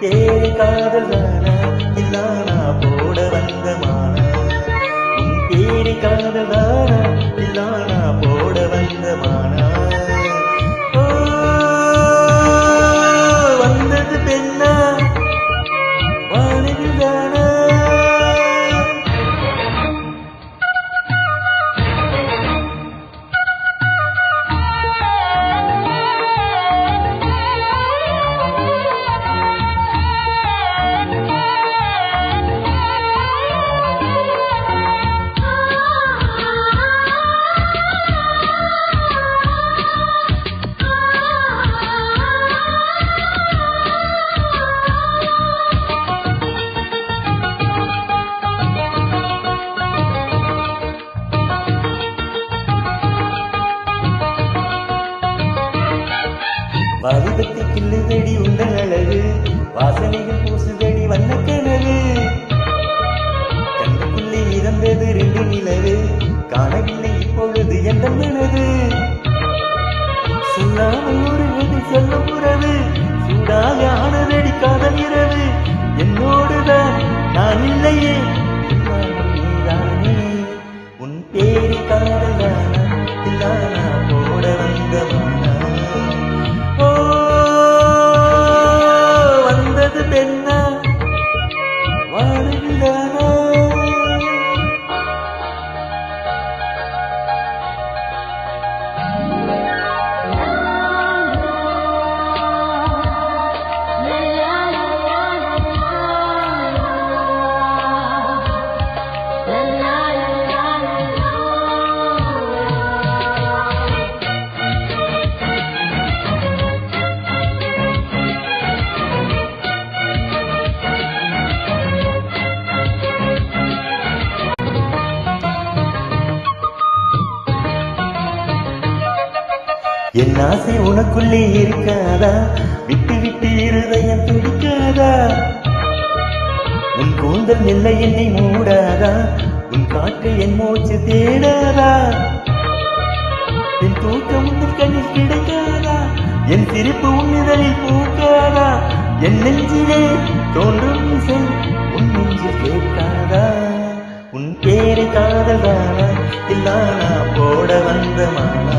பேரு காதல் தானா இல்லானா போட வந்த மானா உன் பேரு காதல் தானா இல்லானா போட வந்த மானா வந்தது பெண்ணா வானவில் தானா வாலிபத்தை கிள்ளுதடி உங்கள் அழகு வாசனைகள் பூசுதடி வண்ணக்கனவு கண்ணுக்குள்ளே இறந்தது ரெண்டு நிலவு காணவில்லை இப்பொழுது எந்த மனது சொல்லாமல் ஒரு எதை சொல்ல உறவு சூடாக ஆனதடி காதல் இரவு என்னோடுதான் நான் இல்லையே நீதானே உன் பேரு காதல் தானா இல்லானா போட வந்த மானா பெண்ணா வாழுகிறானா என் ஆசை உனக்குள்ளே இருக்காதா விட்டு விட்டு இருதயம் துடிக்காதா உன் கூந்தல் மெல்ல என்னை மூடாதா உன் காற்று என் மூச்சு தேடாதா என் தூக்கம் உன் கண்ணில் கிடைக்காதா என் சிரிப்பு உன்னிதழில் பூக்காதா என் நெஞ்சிலே தோன்றும் இசை உன் நெஞ்சில் கேட்காதா உன் பேரு காதல் தானா இல்லானா போட வந்த மானா